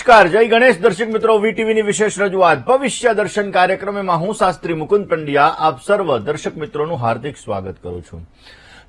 નમસ્કાર, જય ગણેશ દર્શક મિત્રો, વીટીવીની વિશેષ રજૂઆત ભવિષ્ય દર્શન કાર્યક્રમમાં હું શાસ્ત્રી મુકુંદ પંડ્યા આપ સર્વ દર્શક મિત્રોનું હાર્દિક સ્વાગત કરું છું.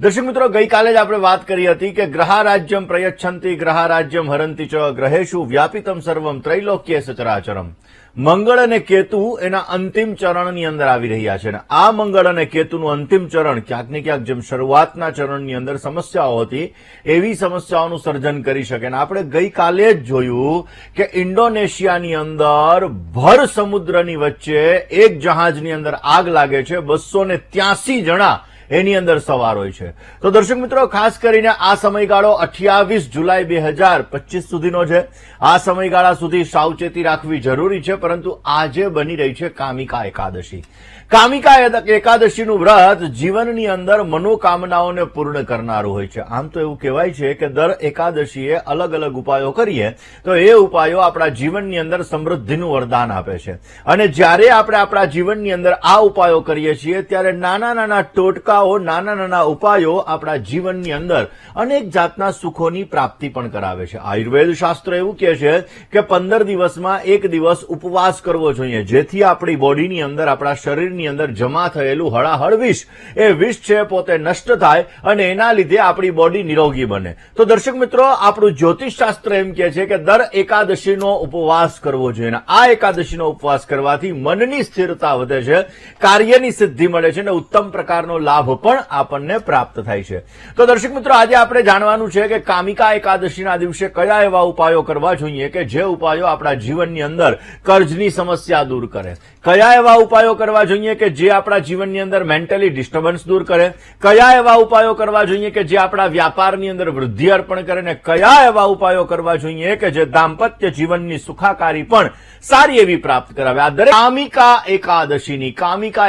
દર્શક મિત્રો, ગઈકાલે જ આપણે વાત કરી હતી કે ગ્રહારાજ્યમ પ્રયચ્છન્તિ ગ્રહારાજ્યમ હરંતિ ચ ગ્રહેષુ વ્યાપિતમ સર્વમ ત્રૈલોક્ય સચરાચરમ. મંગળ અને કેતુ એના અંતિમ ચરણની અંદર આવી રહ્યા છે અને આ મંગળ અને કેતુનું અંતિમ ચરણ ક્યાંક ને ક્યાંક જેમ શરૂઆતના ચરણની અંદર સમસ્યાઓ હતી એવી સમસ્યાઓનું સર્જન કરી શકે. અને આપણે ગઈકાલે જ જોયું કે ઇન્ડોનેશિયાની અંદર ભર સમુદ્રની વચ્ચે એક જહાજની અંદર આગ લાગે છે, 283 જણા એની અંદર સવાર હોય છે. તો દર્શક મિત્રો, ખાસ કરીને આ સમયગાળો 28 જુલાઈ 2025 સુધીનો છે. આ સમયગાળા સુધી સાવચેતી રાખવી જરૂરી છે, પરંતુ આજે બની રહી છે કામિકા એકાદશી. કામિકા એકાદશીનું વ્રત જીવનની અંદર મનોકામનાઓને પૂર્ણ કરનારું હોય છે. આમ તો એવું કહેવાય છે કે દર એકાદશીએ અલગ અલગ ઉપાયો કરીએ તો એ ઉપાયો આપણા જીવનની અંદર સમૃદ્ધિનું વરદાન આપે છે. અને જ્યારે આપણે આપણા જીવનની અંદર આ ઉપાયો કરીએ છીએ ત્યારે નાના નાના ટોટકાઓ, નાના નાના ઉપાયો આપણા જીવનની અંદર અનેક જાતના સુખોની પ્રાપ્તિ પણ કરાવે છે. આયુર્વેદ શાસ્ત્ર એવું કહે છે કે 15 દિવસમાં એક દિવસ ઉપવાસ કરવો જોઈએ, જેથી આપણી બોડીની અંદર, આપણા શરીરની અંદર જમા થયેલું હળાહળ વિષ, એ વિષ છે પોતે નષ્ટ થાય અને એના લીધે આપણી બોડી નિરોગી બને. તો દર્શક મિત્રો, આપણું જ્યોતિષ શાસ્ત્ર એમ કહે છે કે દર એકાદશીનો ઉપવાસ કરવો જોઈએ. આ એકાદશીનો ઉપવાસ કરવાથી મનની સ્થિરતા વધે છે, કાર્યની સિદ્ધિ મળે છે અને ઉત્તમ પ્રકારનો લાભ પણ આપણને પ્રાપ્ત થાય છે. તો દર્શક મિત્રો, આજે આપણે જાણવાનું છે કે કામિકા એકાદશીના દિવસે કયા એવા ઉપાયો કરવા જોઈએ કે જે ઉપાયો આપણા જીવનની અંદર કર્જની સમસ્યા દૂર કરે, કયા એવા ઉપાયો કરવા જોઈએ કે જે આપણા જીવનની અંદર મેન્ટલી ડિસ્ટર્બન્સ દૂર કરે, કયા એવા ઉપાયો કરવા જોઈએ કે જે આપણા વ્યાપારની અંદર વૃદ્ધિ અર્પણ કરે, ને કયા એવા ઉપાયો કરવા જોઈએ કે જે દાંપત્ય જીવનની સુખાકારી પણ સારી એવી પ્રાપ્ત કરાવે. આ દરેક કામિકા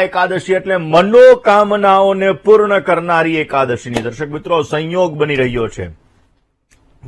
એકાદશી એટલે મનોકામનાઓને પૂર્ણ કરનારી એકાદશીની દર્શક મિત્રો સંયોગ બની રહ્યો છે.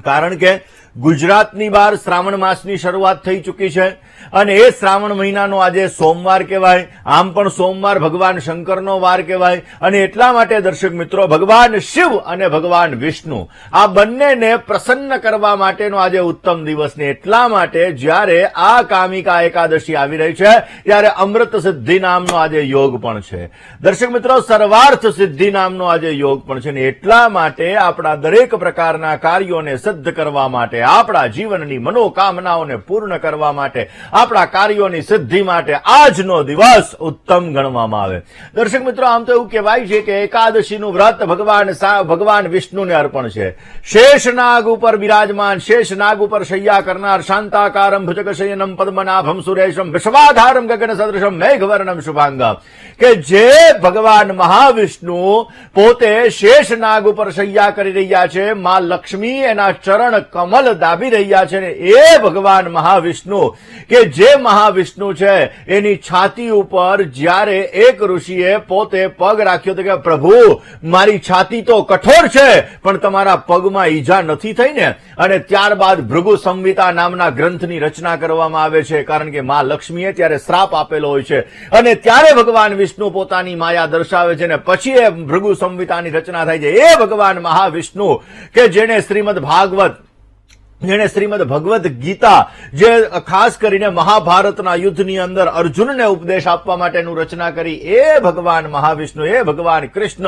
કારણ કે ગુજરાતની બહાર શ્રાવણ માસની શરૂઆત થઈ ચૂકી છે અને એ શ્રાવણ મહિનાનો આજે સોમવાર કહેવાય. આમ પણ સોમવાર ભગવાન શંકરનો વાર કહેવાય અને એટલા માટે દર્શક મિત્રો, ભગવાન શિવ અને ભગવાન વિષ્ણુ આ બંનેને પ્રસન્ન કરવા માટેનો આજે ઉત્તમ દિવસ ને એટલા માટે જ્યારે આ કામિકા એકાદશી આવી રહી છે ત્યારે અમૃત સિદ્ધિ નામનો આજે યોગ પણ છે. દર્શક મિત્રો, સર્વાર્થ સિદ્ધિ નામનો આજે યોગ પણ છે ને એટલા માટે આપણા દરેક પ્રકારના કાર્યોને સિદ્ધ કરવા માટે, આપણા જીવનની મનોકામનાઓને પૂર્ણ કરવા માટે, આપણા કાર્યોની સિદ્ધિ માટે આજનો દિવસ ઉત્તમ ગણવામાં આવે. દર્શક મિત્રો, આમ તો એવું કહેવાય છે કે એકાદશીનું વ્રત ભગવાન વિષ્ણુને અર્પણ છે. શેષનાગ ઉપર બિરાજમાન, શેષનાગ ઉપર શૈયા કરનાર, શાંતાકારમ ભુજગશયનમ પદ્મનાભમ સુરેશમ વિશ્વાધારમ ગગન સદૃશમ મેઘવર્ણમ શુભાંગમ, કે જે ભગવાન મહાવિષ્ણુ પોતે શેષનાગ ઉપર શૈયા કરી રહ્યા છે, માં લક્ષ્મી એના ચરણ કમલ દાબી રહ્યા છે ને એ ભગવાન મહાવિષ્ણુ, કે જે મહાવિષ્ણુ છે એની છાતી ઉપર જ્યારે એક ઋષિએ પોતે પગ રાખ્યો તો કે પ્રભુ મારી છાતી તો કઠોર છે પણ તમારા પગમાં ઈજા નથી થઈ ને. અને ત્યારબાદ ભૃગુ સંહિતા નામના ગ્રંથની રચના કરવામાં આવે છે, કારણ કે મા લક્ષ્મીએ ત્યારે શ્રાપ આપેલો હોય છે અને ત્યારે ભગવાન વિષ્ણુ પોતાની માયા દર્શાવે છે ને પછી એ ભૃગુ સંહિતાની રચના થાય છે. એ ભગવાન મહાવિષ્ણુ કે જેને શ્રીમદ ભગવદ ગીતા, જે ખાસ કરીને મહાભારતના યુદ્ધની અંદર અર્જુનને ઉપદેશ આપવા માટેનું રચના કરી, એ ભગવાન મહાવિષ્ણુ, એ ભગવાન કૃષ્ણ,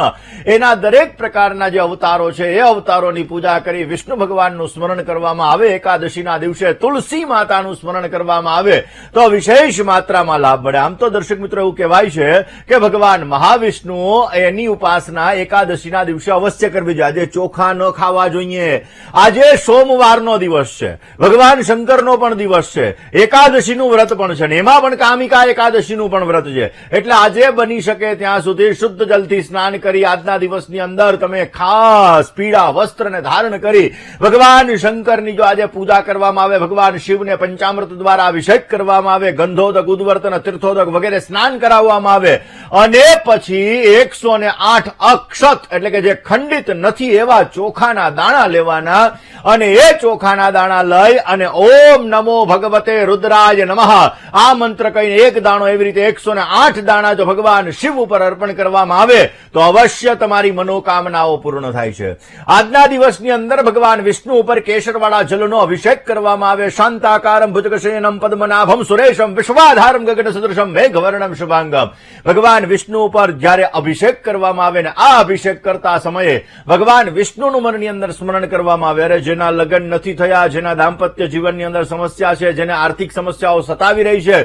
એના દરેક પ્રકારના જે અવતારો છે એ અવતારોની પૂજા કરી વિષ્ણુ ભગવાનનું સ્મરણ કરવામાં આવે. એકાદશીના દિવસે તુલસી માતાનું સ્મરણ કરવામાં આવે તો વિશેષ માત્રામાં લાભ મળે. આમ તો દર્શક મિત્રો, એવું કહેવાય છે કે ભગવાન મહાવિષ્ણુ એની ઉપાસના એકાદશીના દિવસે અવશ્ય કરવી જોઈએ. આજે ચોખા ન ખાવા જોઈએ. આજે સોમવારનો દિવસ છે, ભગવાન શંકરનો પણ દિવસ છે, એકાદશીનું વ્રત પણ છે ને એમાં પણ કામિકા એકાદશીનું પણ વ્રત છે. એટલે આજે બની શકે ત્યાં સુધી શુદ્ધ જલથી સ્નાન કરી આજના દિવસની અંદર તમે ખાસ પીળા વસ્ત્રને ધારણ કરી ભગવાન શંકરની જો આજે પૂજા કરવામાં આવે, ભગવાન શિવને પંચામૃત દ્વારા અભિષેક કરવામાં આવે, ગંધોદક, ઉદ્વર્તન, તીર્થોદક વગેરે સ્નાન કરાવવામાં આવે અને પછી 108 અક્ષત એટલે કે જે ખંડિત નથી એવા ચોખાના દાણા લેવાના અને એ ચોખા ચોખાના દાણા લઈ અને ઓમ નમો ભગવતે રુદ્રાય નમઃ આ મંત્ર કહીને એક દાણો એવી રીતે 108 દાણા જો ભગવાન શિવ ઉપર અર્પણ કરવામાં આવે તો અવશ્ય તમારી મનોકામનાઓ પૂર્ણ થાય છે. આજના દિવસની અંદર ભગવાન વિષ્ણુ ઉપર કેસરવાળા જલનો અભિષેક કરવામાં આવે. શાંતાકારમ ભુજગશયનમ પદ્મનાભમ સુરેશમ વિશ્વાધારમ ગગન સદૃશમ મેઘવર્ણમ શુભાંગમ. ભગવાન વિષ્ણુ ઉપર જ્યારે અભિષેક કરવામાં આવે ને આ અભિષેક કરતા સમયે ભગવાન વિષ્ણુનું મનની અંદર સ્મરણ કરવામાં આવે. અરે જેના લગ્ન નથી થયા, જેના દાંપત્ય જીવનની અંદર સમસ્યા છે, જેને આર્થિક સમસ્યાઓ સતાવી રહી છે,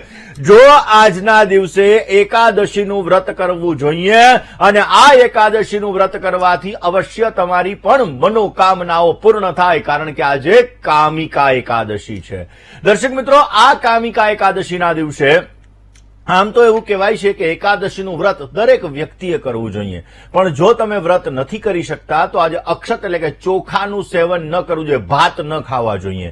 જો આજના દિવસે એકાદશીનું વ્રત કરવું જોઈએ અને આ એકાદશીનું વ્રત કરવાથી અવશ્ય તમારી પણ મનોકામનાઓ પૂર્ણ થાય, કારણ કે આજે કામિકા એકાદશી છે. દર્શક મિત્રો, આ કામિકા એકાદશીના દિવસે આમ તો એવું કહેવાય છે કે એકાદશીનું વ્રત દરેક વ્યક્તિએ કરવું જોઈએ, પણ જો તમે વ્રત નથી કરી શકતા તો આજે અક્ષત એટલે કે ચોખાનું સેવન ન કરવું જોઈએ, ભાત ન ખાવા જોઈએ.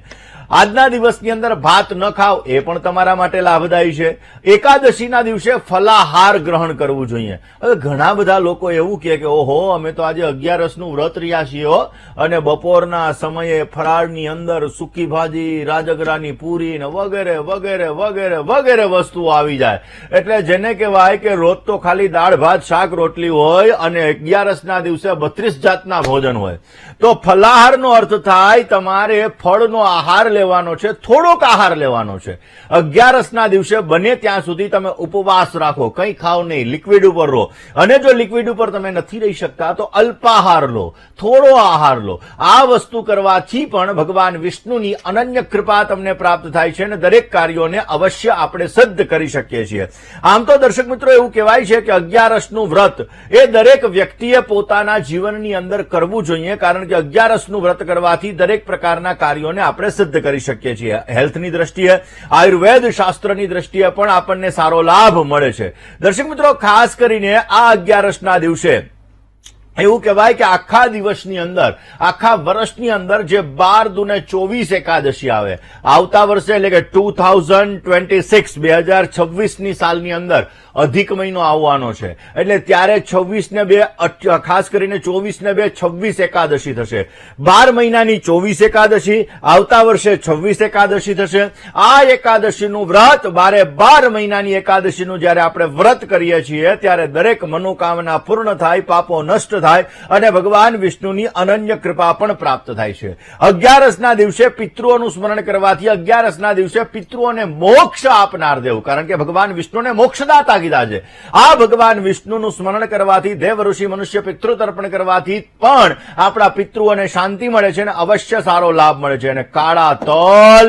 આજના દિવસની અંદર ભાત ન ખાવ એ પણ તમારા માટે લાભદાયી છે. એકાદશીના દિવસે ફલાહાર ગ્રહણ કરવું જોઈએ. હવે ઘણા બધા લોકો એવું કહે કે ઓહો અમે તો આજે 11નું વ્રત રહ્યા છીએ અને બપોરના સમયે ફરાળની અંદર સૂકી ભાજી, રાજગરાની પૂરી ને વગેરે વગેરે વગેરે વગેરે વસ્તુઓ આવી જાય, એટલે જેને કહેવાય કે રોજ તો ખાલી દાળ ભાત શાક રોટલી હોય અને 11ના દિવસે 32 જાતના ભોજન હોય. તો ફલાહારનો અર્થ થાય તમારે ફળનો આહાર લેવાનો છે, થોડોક આહાર લેવાનો છે. 11ના દિવસે બને ત્યાં સુધી તમે ઉપવાસ રાખો, કંઈ ખાઓ નહીં, લિક્વિડ ઉપર રહો, અને જો લિક્વિડ ઉપર તમે નથી રહી શકતા તો અલ્પાહાર લો, થોડો આહાર લો. આ વસ્તુ કરવાથી પણ ભગવાન વિષ્ણુની અનન્ય કૃપા તમને પ્રાપ્ત થાય છે અને દરેક કાર્યોને અવશ્ય આપણે સિદ્ધ કરી શકીએ છીએ. આમ તો દર્શક મિત્રો એવું કહેવાય છે કે 11નું વ્રત એ દરેક વ્યક્તિએ પોતાના જીવનની અંદર કરવું જોઈએ, કારણ કે 11નું વ્રત કરવાથી દરેક પ્રકારના કાર્યોને આપણે સિદ્ધ કરી શકીએ છીએ. હેલ્થની દ્રષ્ટિએ, આયુર્વેદ શાસ્ત્રની દ્રષ્ટિએ પણ આપણને સારો લાભ મળે છે. દર્શક મિત્રો, ખાસ કરીને આ 11ના દિવસે એવું કહેવાય કે આખા દિવસની અંદર, આખા વર્ષની અંદર જે 12 દુને 24 એકાદશી આવે, આવતા વર્ષે એટલે કે 2026 2026ની સાલની અંદર અધિક મહિનો આવવાનો છે, એટલે ત્યારે 26 ને 2 ખાસ કરીને 24 ને 2 26 એકાદશી થશે. 12 મહિનાની 24 એકાદશી, આવતા વર્ષે 26 એકાદશી થશે. આ એકાદશીનું વ્રત 12 મહિનાની એકાદશીનું જયારે આપણે વ્રત કરીએ છીએ ત્યારે દરેક મનોકામના પૂર્ણ થાય, પાપો નષ્ટ થાય અને ભગવાન વિષ્ણુની અનન્ય કૃપા પણ પ્રાપ્ત થાય છે. 11ના દિવસે પિતૃઓનું સ્મરણ કરવાથી 11ના દિવસે પિતૃઓને મોક્ષ આપનાર દેવ, કારણ કે ભગવાન વિષ્ણુને મોક્ષદાતા કીધા છે. આ ભગવાન વિષ્ણુનું સ્મરણ કરવાથી, દેવ ઋષિ મનુષ્ય પિતૃ તર્પણ કરવાથી પણ આપણા પિતૃઓને શાંતિ મળે છે અને અવશ્ય સારો લાભ મળે છે. અને કાળા તલ,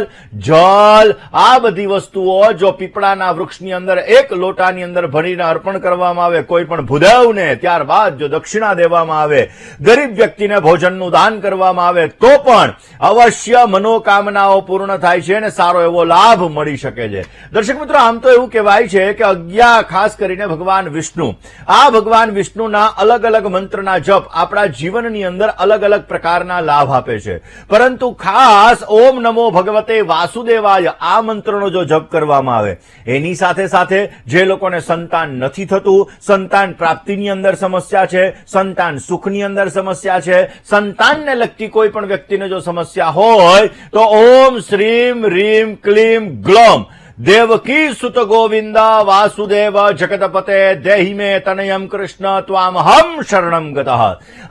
જલ, આ બધી વસ્તુઓ જો પીપળાના વૃક્ષની અંદર એક લોટાની અંદર ભરીને અર્પણ કરવામાં આવે કોઈ પણ ભૂદેવને, ત્યારબાદ જો દક્ષિણા દેવામાં આવે, ગરીબ વ્યક્તિને ભોજનનું દાન કરવામાં આવે તો પણ અવશ્ય મનોકામનાઓ પૂર્ણ થાય છે અને સારો એવો લાભ મળી શકે છે. દર્શક મિત્રો, આમ તો એવું કહેવાય છે કે 11 ખાસ કરીને ભગવાન વિષ્ણુ, આ ભગવાન વિષ્ણુના અલગ અલગ મંત્રના જપ આપણા જીવનની અંદર અલગ અલગ પ્રકારના લાભ આપે છે, પરંતુ ખાસ ઓમ નમો ભગવતે વાસુદેવાય આ મંત્રનો જો જપ કરવામાં આવે, એની સાથે સાથે જે લોકોને સંતાન નથી થતું, સંતાન પ્રાપ્તિની અંદર સમસ્યા છે, સંતાન સુખની અંદર સમસ્યા છે, સંતાનને લગતી કોઈ પણ વ્યક્તિને જો સમસ્યા હોય તો ઓમ શ્રીમ રીમ ક્લીમ ગ્લોમ દેવકી સુત ગોવિંદા વાસુદેવ જગતપતે દેહી મે તનયમ કૃષ્ણ ત્વામહમ શરણમ ગતઃ.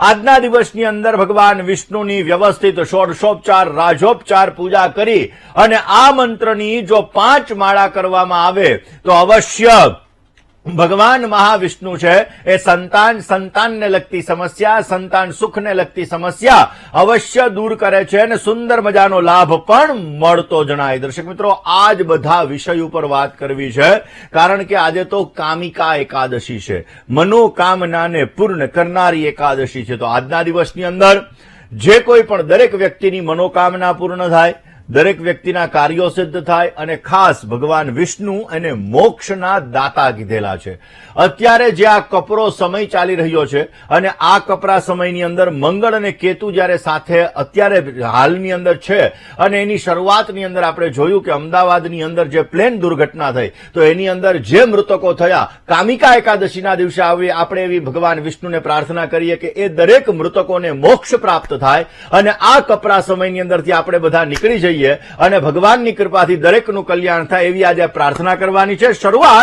આજના દિવસની અંદર ભગવાન વિષ્ણુની વ્યવસ્થિત ષોડશોપચાર રાજોપચાર પૂજા કરી અને આ મંત્રની જો 5 માળા કરવામાં આવે તો અવશ્ય ભગવાન મહાવિષ્ણુ છે એ સંતાનને લગતી સમસ્યા, સંતાન સુખને લગતી સમસ્યા અવશ્ય દૂર કરે છે અને સુંદર મજાનો લાભ પણ મળતો જણાય. દર્શક મિત્રો, આજ બધા વિષય ઉપર વાત કરવી છે, કારણ કે આજે તો કામિકા એકાદશી છે, મનોકામનાને પૂર્ણ કરનારી એકાદશી છે. તો આજના દિવસની અંદર જે કોઈ પણ દરેક વ્યક્તિની મનોકામના પૂર્ણ થાય, દરેક વ્યક્તિના કાર્યો સિદ્ધ થાય અને ખાસ ભગવાન વિષ્ણુ એને મોક્ષના દાતા કીધેલા છે. અત્યારે જે આ કપરો સમય ચાલી રહ્યો છે અને આ કપરા સમયની અંદર મંગળ અને કેતુ જ્યારે સાથે અત્યારે હાલની અંદર છે અને એની શરૂઆતની અંદર આપણે જોયું કે અમદાવાદની અંદર જે પ્લેન દુર્ઘટના થઈ તો એની અંદર જે મૃતકો થયા, કામિકા એકાદશીના દિવસે આપણે એવી ભગવાન વિષ્ણુને પ્રાર્થના કરીએ કે એ દરેક મૃતકોને મોક્ષ પ્રાપ્ત થાય અને આ કપરા સમયની અંદરથી આપણે બધા નીકળી જઈએ અને ભગવાનની કૃપાથી દરેકનું કલ્યાણ થાય એવી આજે પ્રાર્થના કરવાની છે. શરૂઆત